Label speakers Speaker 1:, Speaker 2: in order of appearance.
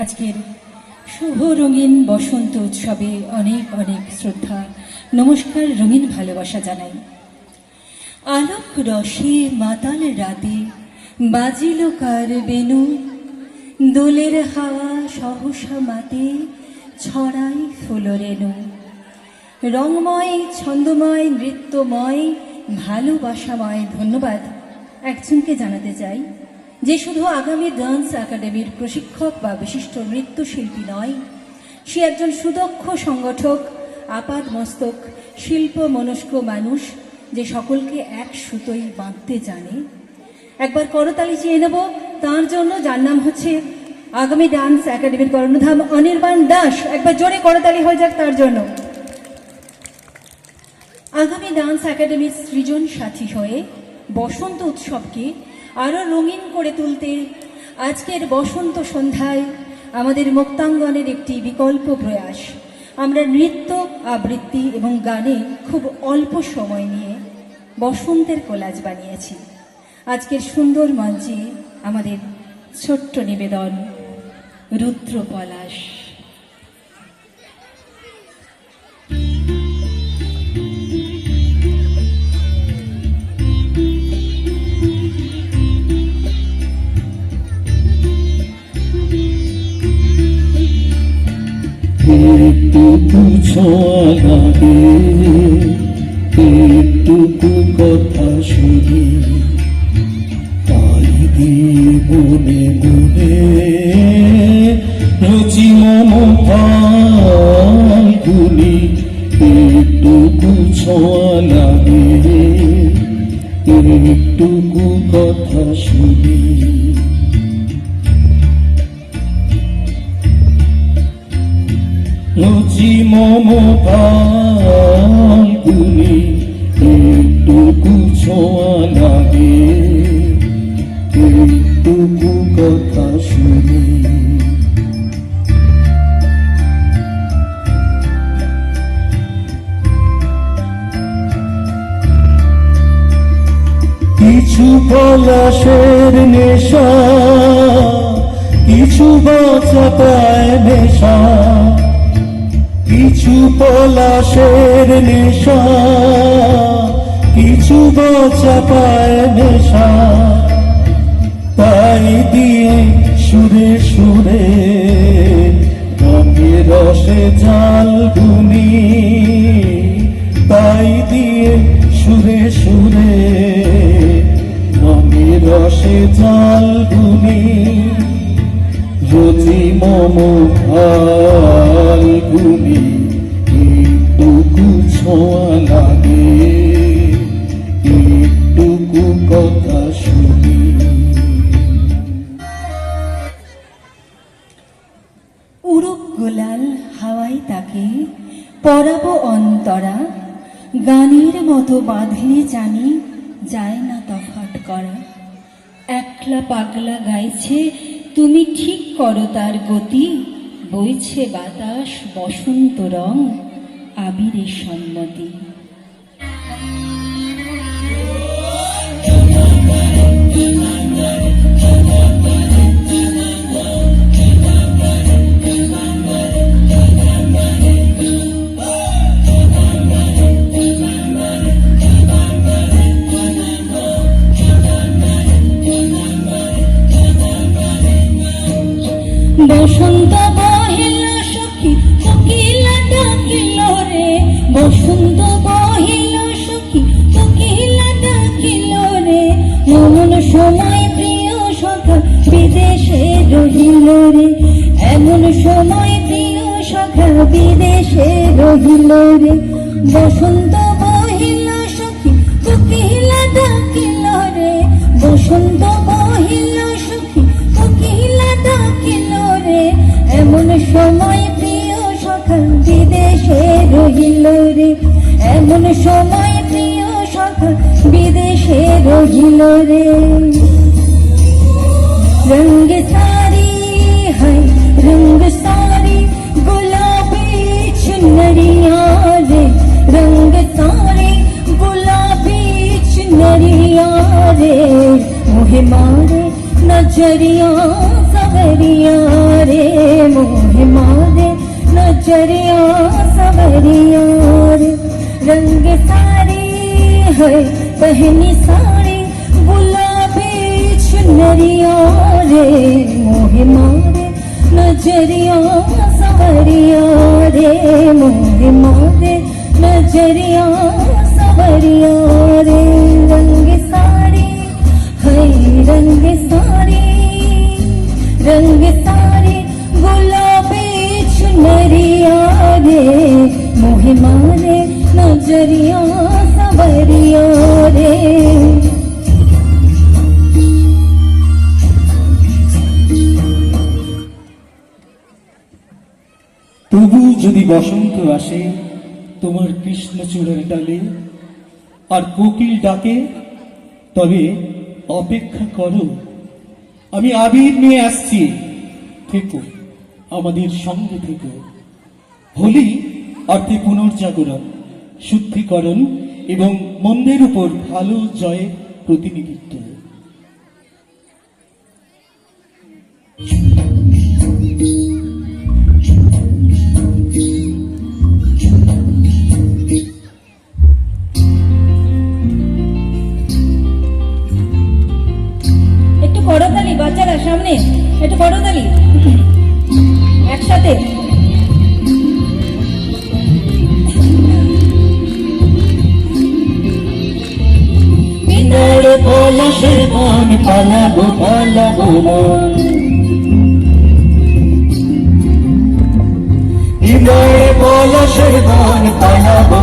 Speaker 1: আজকের শুভ রঙিন বসন্ত উৎসবে অনেক অনেক শ্রদ্ধা নমস্কার, রঙিন ভালোবাসা জানাই। আলোক রসে মাতাল রাতে বাজিল কার বেনু, দোলের হাওয়া সহসা মাতে ছড়াই ফুলরেণু। রংময়, ছন্দময়, নৃত্যময়, ভালোবাসাময় ধন্যবাদ একজনকে জানাতে চাই, যে শুধু আগামী ডান্স একাডেমির প্রশিক্ষক বা বিশিষ্ট নৃত্যশিল্পী নয়, সে একজন সুদক্ষ সংগঠক, আপাদ মস্তক, শিল্প মনস্ক মানুষ, যে সকলকে এক সুতোয় বাঁধতে জানে। একবার করতালি চেয়ে নেব তার জন্য, যার নাম হচ্ছে আগামী ডান্স একাডেমির কর্ণধার অনির্বাণ দাস। একবার জোরে করতালি হয়ে যাক তার জন্য। আগামী ডান্স একাডেমির সৃজন সাথী হয়ে বসন্ত উৎসবকে আরও রঙিন করে তুলতে আজকের বসন্ত সন্ধ্যায় আমাদের মুক্তাঙ্গনের একটি বিকল্প প্রয়াস। আমরা নৃত্য, আবৃত্তি এবং গানে খুব অল্প সময় নিয়ে বসন্তের কোলাজ বানিয়েছি। আজকের সুন্দর মঞ্চে আমাদের ছোট্ট নিবেদন, রুদ্র পলাশ।
Speaker 2: একটুকু ছোঁয়া লাগে, একটুকু কথা শুনি, তাই দিয়ে মনে মনে রচি মমতাগুলি। একটুকু ছোঁয়া লাগে, একটুকু কথা শুনি, রচি মমতাগুলি। একটুকু ছোঁয়া লাগে, একটুকু কথা শুনি। কিছু পলাশের নেশা, কিছু বাঁচা পায় নেশা, কিছু পলাশের নেশা, কিছু বাঁচা পায় নেশা। তাই দিয়ে সুরে সুরে রঙে রসে জাল বুনি, তাই দিয়ে সুরে সুরে রঙে রসে জাল বুনি। রোজি মমতাগুলি, একটুকু ছোঁয়া লাগে, একটুকু কথা শুনি।
Speaker 1: উড়ুক গোলাল হাওয়াই তাকে পরাবো অন্তরা, গানের মতো বাঁধলে জানি যায় না তফাৎ করা। একলা পাগলা গাইছে, তুমি ঠিক করো তার গতি, বইছে বাতাস বসন্ত রং, আবিরের সম্মতি। বসন্ত বহিল সখী কোকিলা ডাকিল রে, বসন্ত বহিল সখী কোকিলা ডাকিল রে। এমন সময় প্রিয় সখা বিদেশে রহিল রে, এমন সময় প্রিয় সখা বিদেশে রহিল রে। বসন্ত বহিল সখী কোকিলা ডাকিল রে, বসন্ত বহিল সখী কোকিলা ডাকিল রে। এমন সময় প্রিয় সখা বিদেশে রহিল রে, এমন সময় প্রিয় সখা বিদেশে রহিল রে। রঙ সারি হায় রঙ সারি গুলাবি চুনরিয়া রে, রঙ সারি গুলাবি चुनरिया रे मोहे मारे नजरिया सवरिया रे नजरिया सवरिया रे रंग सारी है पहनी साड़ी गुलाबी चुनरिया रे मोहे मारे नजरिया सवरिया रे मोहे मारे नजरिया सवरिया रे रंग साड़ी है रंग साड़ी गुलाबी चुनरिया रे मोहे मारे नजरिया सवरिया रे
Speaker 2: তবু যদি বসন্ত আসে তোমার কৃষ্ণচূড়ার ডালে আর কোকিল ডাকে, তবে অপেক্ষা করো, আমি আবির নিয়ে আসছি, থেকো, আমাদের সঙ্গে থেকো। হোলি অর্থে পুনর্জাগরণ, শুদ্ধিকরণ এবং মন্দের উপর ভালো জয়ের প্রতিনিধিত্ব।
Speaker 1: একটু করতালি বাচ্চারা, সামনে একটু করতালি একসাথে।
Speaker 2: মিনারে পলাশের বন, পালাবো পালাবো মন, মিনারে পলাশের বন, পালাবো